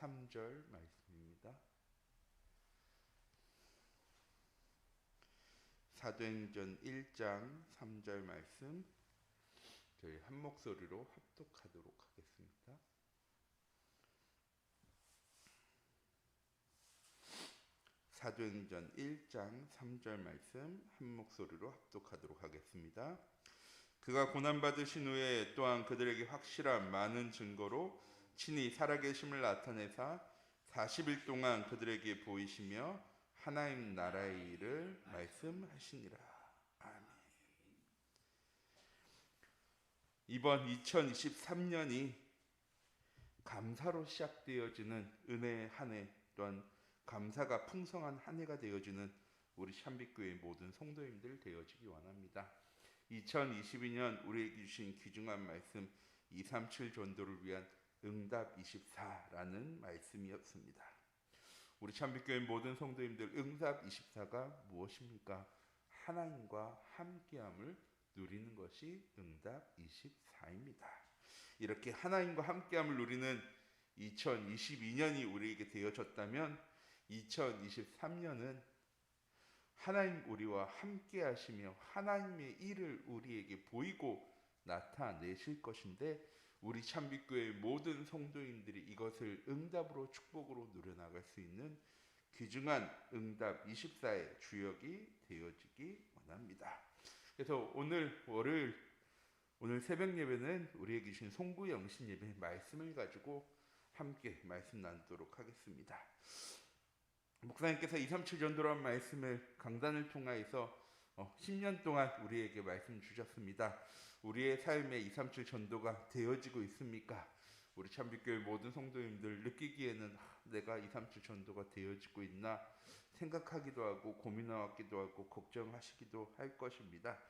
3절 말씀입니다. 사도행전 1장 3절 말씀 저희 한 목소리로 합독하도록 하겠습니다. 사도행전 1장 3절 말씀 한 목소리로 합독하도록 하겠습니다. 그가 고난받으신 후에 또한 그들에게 확실한 많은 증거로 친히 살아계심을 나타내사 40일 동안 그들에게 보이시며 하나님 나라의 일을 말씀하시니라. 아멘. 이번 2023년이 감사로 시작되어지는 은혜의 한 해, 또한 감사가 풍성한 한 해가 되어지는 우리 샴빛교회 모든 성도님들 되어지기 원합니다. 2022년 우리에게 주신 귀중한 말씀 237 전도를 위한 응답 24라는 말씀이었습니다. 우리 샴빛교회 모든 성도님들, 응답 24가 무엇입니까? 하나님과 함께함을 누리는 것이 응답 24입니다. 이렇게 하나님과 함께함을 누리는 2022년이 우리에게 되어졌다면 2023년은 하나님 우리와 함께 하시며 하나님의 일을 우리에게 보이고 나타내실 것인데, 우리 샴빛교회의 모든 성도인들이 이것을 응답으로 축복으로 누려나갈 수 있는 귀중한 응답 24의 주역이 되어지기 원합니다. 그래서 오늘 월요일, 오늘 새벽 예배는 우리에게 주신 송구 영신 예배 말씀을 가지고 함께 말씀 나누도록 하겠습니다. 목사님께서 237 전도라는 말씀을 강단을 통하여서 10년 동안 우리에게 말씀 주셨습니다. 우리의 삶에 237 전도가 되어지고 있습니까? 우리 샴빛교회 모든 성도님들 느끼기에는 내가 237 전도가 되어지고 있나 생각하기도 하고 고민하기도 하고 걱정하시기도 할 것입니다.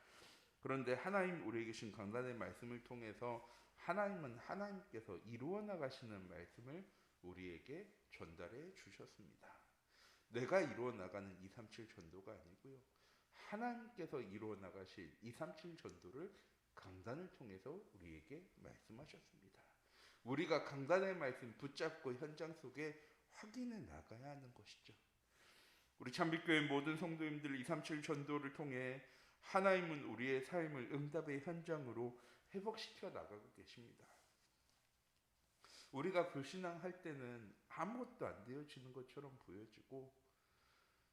그런데 하나님 우리에게 주신 강단의 말씀을 통해서 하나님은 하나님께서 이루어 나가시는 말씀을 우리에게 전달해 주셨습니다. 내가 이루어 나가는 237 전도가 아니고요, 하나님께서 이루어 나가실 237 전도를 강단을 통해서 우리에게 말씀하셨습니다. 우리가 강단의 말씀 붙잡고 현장 속에 확인해 나가야 하는 것이죠. 우리 샴빛교회 모든 성도님들 237 전도를 통해 하나님은 우리의 삶을 응답의 현장으로 회복시켜 나가고 계십니다. 우리가 불신앙할 때는 아무것도 안 되어지는 것처럼 보여지고,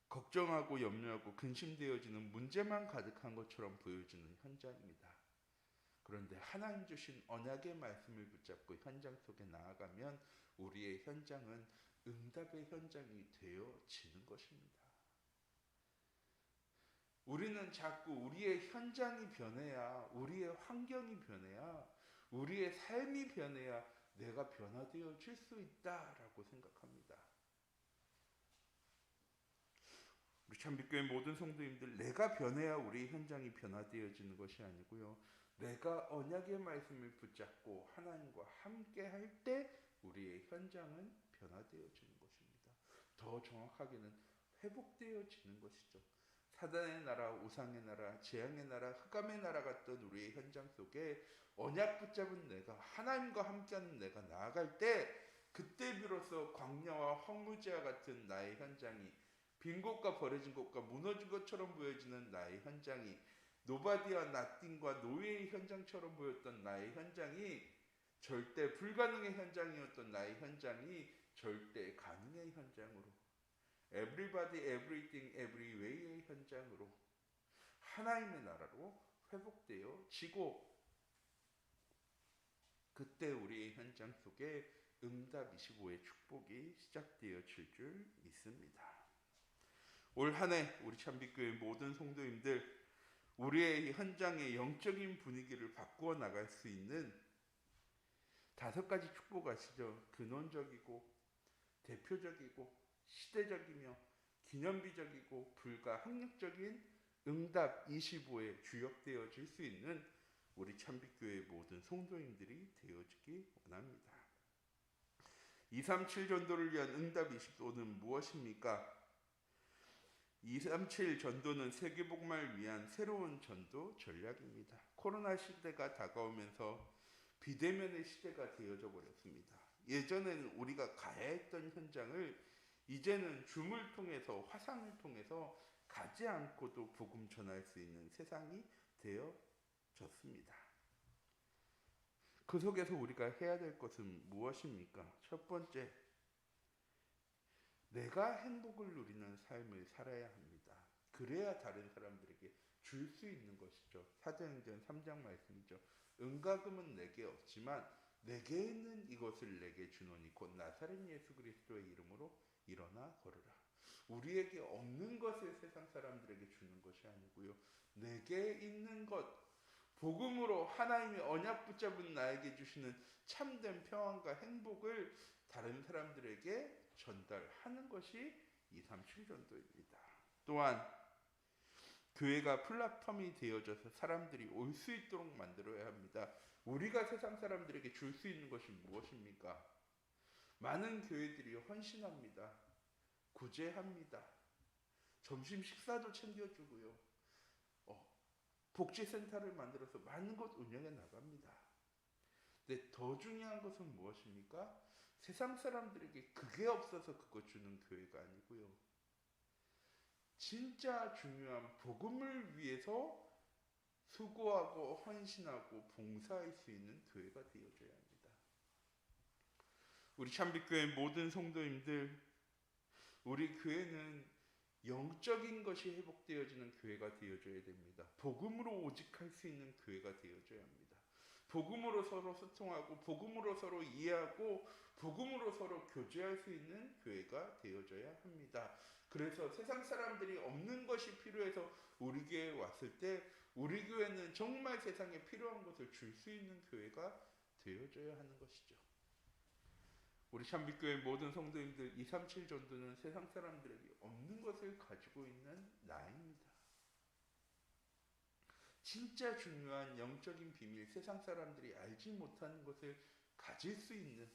걱정하고 염려하고 근심되어지는 문제만 가득한 것처럼 보여지는 현장입니다. 그런데 하나님 주신 언약의 말씀을 붙잡고 현장 속에 나아가면 우리의 현장은 응답의 현장이 되어지는 것입니다. 우리는 자꾸 우리의 현장이 변해야, 우리의 환경이 변해야, 우리의 삶이 변해야 내가 변화되어질 수 있다라고 생각합니다. 우리 샴빛교회 모든 성도님들, 내가 변해야 우리의 현장이 변화되어지는 것이 아니고요, 내가 언약의 말씀을 붙잡고 하나님과 함께 할 때 우리의 현장은 변화되어지는 것입니다. 더 정확하게는 회복되어지는 것이죠. 사단의 나라, 우상의 나라, 재앙의 나라, 흑암의 나라 같던 우리의 현장 속에 언약 붙잡은 내가, 하나님과 함께하는 내가 나아갈 때, 그때 비로소 광야와 황무지와 같은 나의 현장이, 빈 곳과 버려진 곳과 무너진 것처럼 보여지는 나의 현장이, 노바디와 나띵과 노예의 현장처럼 보였던 나의 현장이, 절대 불가능의 현장이었던 나의 현장이 절대 가능의 현장으로, everybody, everything, everyway의 현장으로, 하나님의 나라로 회복되어지고, 그때 우리의 현장 속에 응답 25의 축복이 시작되어질 줄 믿습니다. 올 한 해 우리 샴빛교회 모든 성도님들, 우리의 현장의 영적인 분위기를 바꾸어 나갈 수 있는 5가지 축복 아시죠? 근원적이고 대표적이고 시대적이며 기념비적이고 불가항력적인 응답 25에 주역되어질 수 있는 우리 샴빛교회의 모든 성도님들이 되어지기 원합니다. 237 전도를 위한 응답 25는 무엇입니까? 237 전도는 세계복음을 위한 새로운 전도 전략입니다. 코로나 시대가 다가오면서 비대면의 시대가 되어져 버렸습니다. 예전에는 우리가 가야 했던 현장을 이제는 줌을 통해서, 화상을 통해서 가지 않고도 복음 전할 수 있는 세상이 되어졌습니다. 그 속에서 우리가 해야 될 것은 무엇입니까? 첫 번째, 내가 행복을 누리는 삶을 살아야 합니다. 그래야 다른 사람들에게 줄 수 있는 것이죠. 사도행전 3장 말씀이죠. 은과금은 내게 없지만 내게 있는 이것을 내게 주노니 곧 나사렛 예수 그리스도의 이름으로 일어나 걸으라. 우리에게 없는 것을 세상 사람들에게 주는 것이 아니고요. 내게 있는 것, 복음으로 하나님의 언약 붙잡은 나에게 주시는 참된 평안과 행복을 다른 사람들에게 전달하는 것이 237 전도입니다. 또한 교회가 플랫폼이 되어져서 사람들이 올 수 있도록 만들어야 합니다. 우리가 세상 사람들에게 줄 수 있는 것이 무엇입니까? 많은 교회들이 헌신합니다. 구제합니다. 점심 식사도 챙겨주고요. 복지센터를 만들어서 많은 것 운영해 나갑니다. 근데 더 중요한 것은 무엇입니까? 세상 사람들에게 그게 없어서 그거 주는 교회가 아니고요. 진짜 중요한 복음을 위해서 수고하고 헌신하고 봉사할 수 있는 교회가 되어줘야 합니다. 우리 참빛교회 모든 성도님들, 우리 교회는 영적인 것이 회복되어지는 교회가 되어줘야 됩니다. 복음으로 오직 할 수 있는 교회가 되어줘야 합니다. 복음으로 서로 소통하고 복음으로 서로 이해하고 복음으로 서로 교제할 수 있는 교회가 되어져야 합니다. 그래서 세상 사람들이 없는 것이 필요해서 우리 교회에 왔을 때 우리 교회는 정말 세상에 필요한 것을 줄 수 있는 교회가 되어져야 하는 것이죠. 우리 참빛교회 모든 성도님들, 237 전도는 세상 사람들에게 없는 것을 가지고 있는 나입니다. 진짜 중요한 영적인 비밀, 세상 사람들이 알지 못하는 것을 가질 수 있는,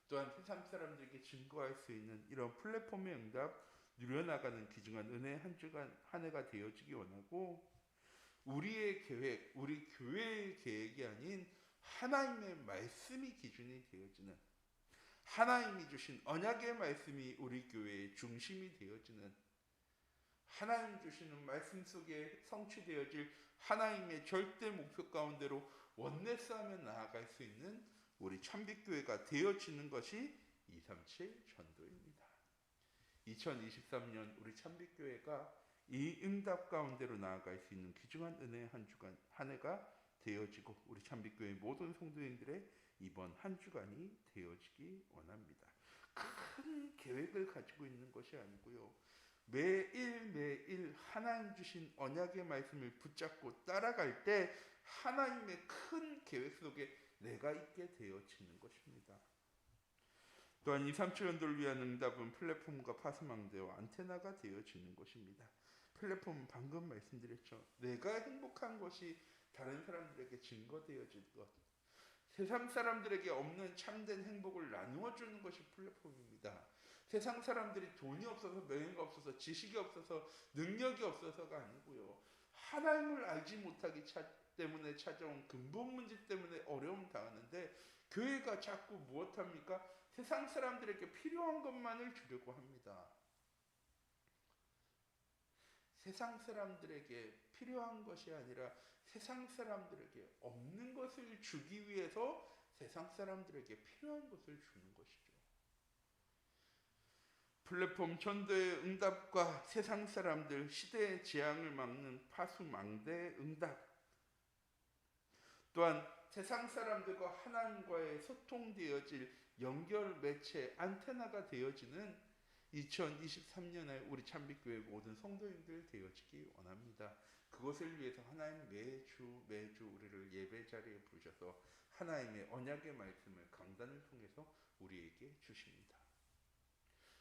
또한 세상 사람들에게 증거할 수 있는 이런 플랫폼의 응답 누려나가는 귀중한 은혜의 한 주간 한 해가 되어지기 원하고, 우리의 계획, 우리 교회의 계획이 아닌 하나님의 말씀이 기준이 되어지는, 하나님이 주신 언약의 말씀이 우리 교회의 중심이 되어지는, 하나님 주시는 말씀 속에 성취되어질 하나님의 절대 목표 가운데로 원내스하며 나아갈 수 있는 우리 참빛교회가 되어지는 것이 237 전도입니다. 2023년 우리 참빛교회가 이 응답 가운데로 나아갈 수 있는 귀중한 은혜의 한 주간 한 해가 되어지고 우리 참빛교회 모든 성도님들의 이번 한 주간이 되어지기 원합니다. 큰 계획을 가지고 있는 것이 아니고요. 매일 하나님 주신 언약의 말씀을 붙잡고 따라갈 때 하나님의 큰 계획 속에 내가 있게 되어지는 것입니다. 또한 237년도를 위한 응답은 플랫폼과 파수망대와 안테나가 되어지는 것입니다. 플랫폼은 방금 말씀드렸죠. 내가 행복한 것이 다른 사람들에게 증거되어질 것, 세상 사람들에게 없는 참된 행복을 나누어 주는 것이 플랫폼입니다. 세상 사람들이 돈이 없어서, 명예가 없어서, 지식이 없어서, 능력이 없어서가 아니고요. 하나님을 알지 못하기 때문에 찾아온 근본 문제 때문에 어려움 당하는데, 교회가 자꾸 무엇합니까? 세상 사람들에게 필요한 것만을 주려고 합니다. 세상 사람들에게 필요한 것이 아니라 세상 사람들에게 없는 것을 주기 위해서 세상 사람들에게 필요한 것을 주는 것이죠. 플랫폼 전도의 응답과 세상 사람들 시대의 재앙을 막는 파수망대의 응답, 또한 세상 사람들과 하나님과의 소통되어질 연결 매체 안테나가 되어지는 2023년에 우리 참빛교회 모든 성도님들 되어지기 원합니다. 그것을 위해서 하나님 매주 우리를 예배 자리에 부르셔서 하나님의 언약의 말씀을 강단을 통해서 우리에게 주십니다.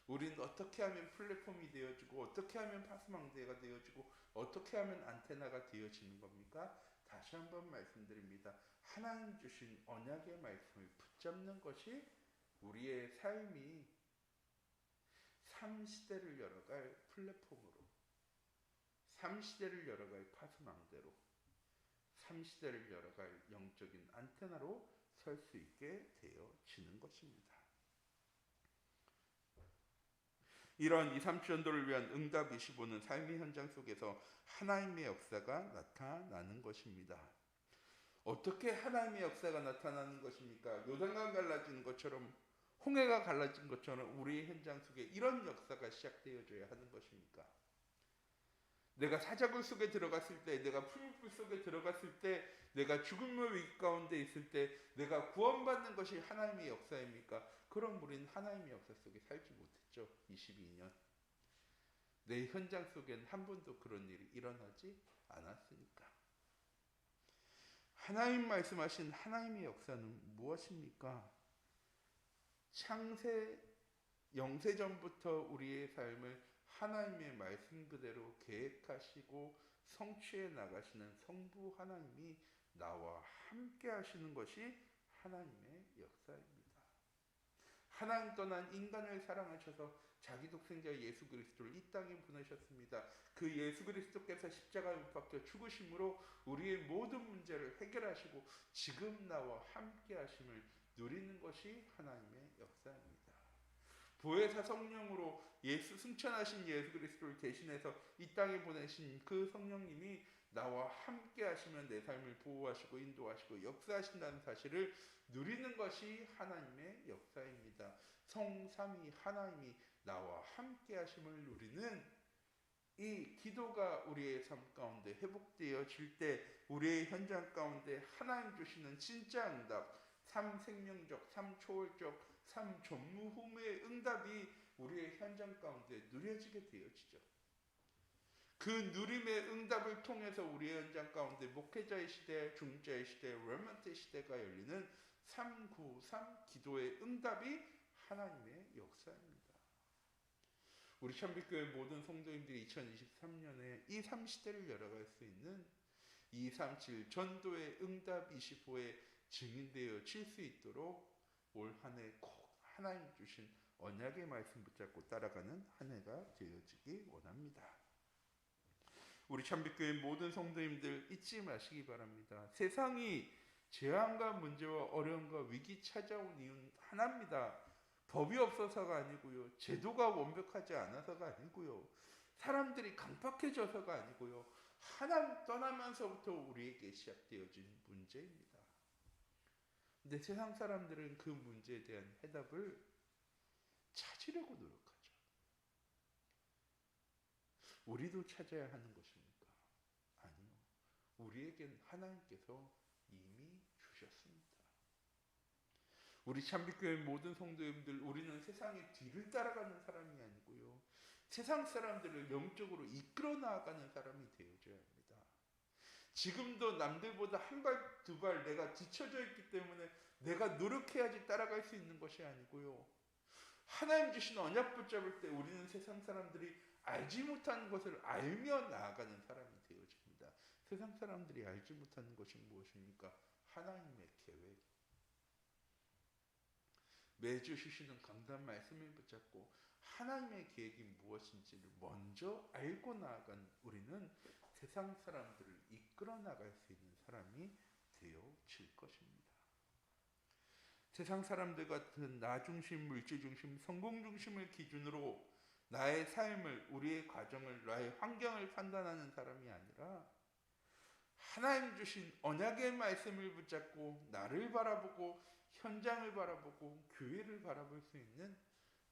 우리는 어떻게 하면 플랫폼이 되어지고 어떻게 하면 파수망대가 되어지고 어떻게 하면 안테나가 되어지는 겁니까? 다시 한번 말씀드립니다. 하나님 주신 언약의 말씀을 붙잡는 것이 우리의 삶이 삶시대를 열어갈 플랫폼으로, 삶시대를 열어갈 파수망대로, 삶시대를 열어갈 영적인 안테나로 설 수 있게 되어지는 것입니다. 이런 2, 3주 전도를 위한 응답 25는 삶의 현장 속에서 하나님의 역사가 나타나는 것입니다. 어떻게 하나님의 역사가 나타나는 것입니까? 요단강 갈라지는 것처럼, 홍해가 갈라진 것처럼 우리의 현장 속에 이런 역사가 시작되어져야 하는 것입니까? 내가 사자굴 속에 들어갔을 때, 내가 풀무불 속에 들어갔을 때, 내가 죽음의 위기 가운데 있을 때 내가 구원받는 것이 하나님의 역사입니까? 그럼 우리는 하나님의 역사 속에 살지 못했죠. 22년. 내 현장 속엔 한 번도 그런 일이 일어나지 않았으니까. 하나님 말씀하신 하나님의 역사는 무엇입니까? 창세 영세전부터 우리의 삶을 하나님의 말씀 그대로 계획하시고 성취해 나가시는 성부 하나님이 나와 함께 하시는 것이 하나님의 역사입니다. 하나님 떠난 인간을 사랑하셔서 자기 독생자 예수 그리스도를 이 땅에 보내셨습니다. 그 예수 그리스도께서 십자가에 못 박혀 죽으심으로 우리의 모든 문제를 해결하시고 지금 나와 함께 하심을 누리는 것이 하나님의 역사입니다. 보혜사 성령으로 승천하신 예수 그리스도를 대신해서 이 땅에 보내신 그 성령님이 나와 함께 하시면 내 삶을 보호하시고 인도하시고 역사하신다는 사실을 누리는 것이 하나님의 역사입니다. 성삼위 하나님이 나와 함께 하심을 누리는 이 기도가 우리의 삶 가운데 회복되어질 때 우리의 현장 가운데 하나님 주시는 진짜 응답, 삶 생명적, 삶 초월적, 삶 전무후무의 응답이 우리의 현장 가운데 누려지게 되어지죠. 그 누림의 응답을 통해서 우리의 현장 가운데 목회자의 시대, 중자의 시대, 렘넌트의 시대가 열리는 393 기도의 응답이 하나님의 역사입니다. 우리 참빛교회 모든 성도님들이 2023년에 이 3시대를 열어갈 수 있는 237 전도의 응답 25에 증인되어 질 수 있도록 올 한 해 꼭 하나님 주신 언약의 말씀 붙잡고 따라가는 한 해가 되어지기 원합니다. 우리 참빛교회 모든 성도님들 잊지 마시기 바랍니다. 세상이 재앙과 문제와 어려움과 위기 찾아온 이유는 하나입니다. 법이 없어서가 아니고요. 제도가 완벽하지 않아서가 아니고요. 사람들이 강팍해져서가 아니고요. 하나님 떠나면서부터 우리에게 시작되어진 문제입니다. 근데 세상 사람들은 그 문제에 대한 해답을 찾으려고 노력하죠. 우리도 찾아야 하는 것입니까? 아니요. 우리에겐 하나님께서 이미 주셨습니다. 우리 참빛교회 모든 성도님들, 우리는 세상의 뒤를 따라가는 사람이 아니고요. 세상 사람들을 영적으로 이끌어 나아가는 사람이 되어줘야 합니다. 지금도 남들보다 한 발, 두 발 내가 뒤쳐져 있기 때문에 내가 노력해야지 따라갈 수 있는 것이 아니고요. 하나님 주신 언약 붙잡을 때 우리는 세상 사람들이 알지 못하는 것을 알며 나아가는 사람이 되어집니다. 세상 사람들이 알지 못하는 것이 무엇입니까? 하나님의 계획. 매주 주시는 강단 말씀을 붙잡고 하나님의 계획이 무엇인지를 먼저 알고 나아간 우리는 세상 사람들을 이끌어 나갈 수 있는 사람이 되어질 것입니다. 세상 사람들 같은 나 중심, 물질 중심, 성공 중심을 기준으로 나의 삶을, 우리의 가정을, 나의 환경을 판단하는 사람이 아니라 하나님 주신 언약의 말씀을 붙잡고 나를 바라보고 현장을 바라보고 교회를 바라볼 수 있는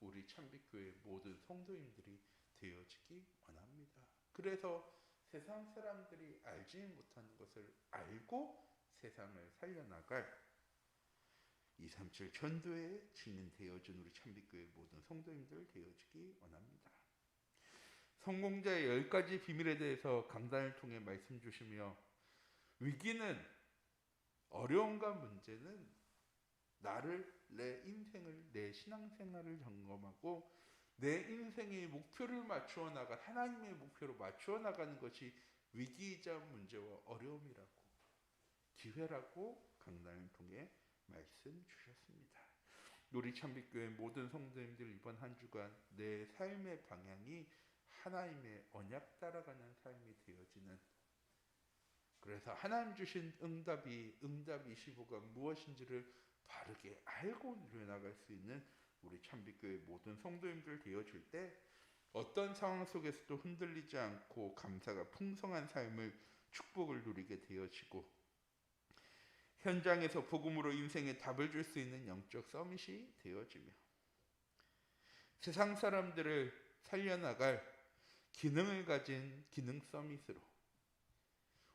우리 참빛교회 모든 성도님들이 되어지기 원합니다. 그래서 세상 사람들이 알지 못하는 것을 알고 세상을 살려나갈 237 전도에 증인되어진 우리 참빛교회 모든 성도님들 되어지기 원합니다. 성공자의 10가지 비밀에 대해서 강단을 통해 말씀 주시며 위기는, 어려움과 문제는 나를, 내 인생을, 내 신앙생활을 점검하고 내 인생의 목표를 맞추어 나가 하나님의 목표로 맞추어 나가는 것이 위기이자 문제와 어려움이라고, 기회라고 강단을 통해 말씀 주셨습니다. 우리 참빛교회 모든 성도님들 이번 한 주간 내 삶의 방향이 하나님의 언약 따라가는 삶이 되어지는, 그래서 하나님 주신 응답 25가 무엇인지를 바르게 알고 누려나갈 수 있는 우리 참빛교회 모든 성도님들 되어줄 때 어떤 상황 속에서도 흔들리지 않고 감사가 풍성한 삶을 축복을 누리게 되어지고 현장에서 복음으로 인생에 답을 줄 수 있는 영적 서밋이 되어지며 세상 사람들을 살려나갈 기능을 가진 기능 서밋으로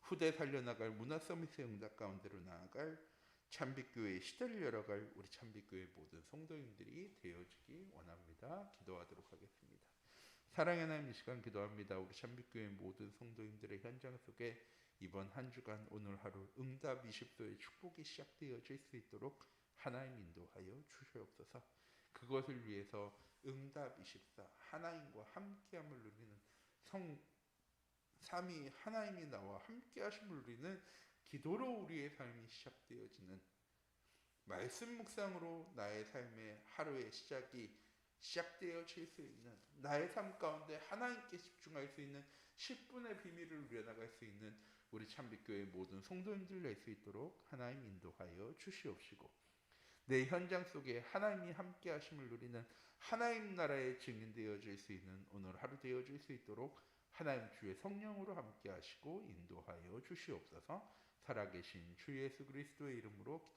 후대 살려나갈 문화 서밋의 응답 가운데로 나아갈 참빛교회의 시대를 열어갈 우리 참빛교회 모든 성도님들이 되어주기 원합니다. 기도하도록 하겠습니다. 사랑의 하나님, 이 시간 기도합니다. 우리 참빛교회 모든 성도님들의 현장 속에 이번 한 주간 오늘 하루 응답 20도의 축복이 시작되어질 수 있도록 하나님 인도하여 주시옵소서. 그것을 위해서 응답 24 하나님과 함께함을 누리는 삼위 하나님이 나와 함께하심을 누리는 기도로 우리의 삶이 시작되어지는 말씀 묵상으로 나의 삶의 하루의 시작이 시작되어질 수 있는 나의 삶 가운데 하나님께 집중할 수 있는 10분의 비밀을 누려나갈 수 있는 우리 참빛교회 모든 성도님들 낼 수 있도록 하나님 인도하여 주시옵시고 내 현장 속에 하나님이 함께 하심을 누리는 하나님 나라의 증인되어질 수 있는 오늘 하루 되어질 수 있도록 하나님 주의 성령으로 함께 하시고 인도하여 주시옵소서. 살아계신 주 예수 그리스도의 이름으로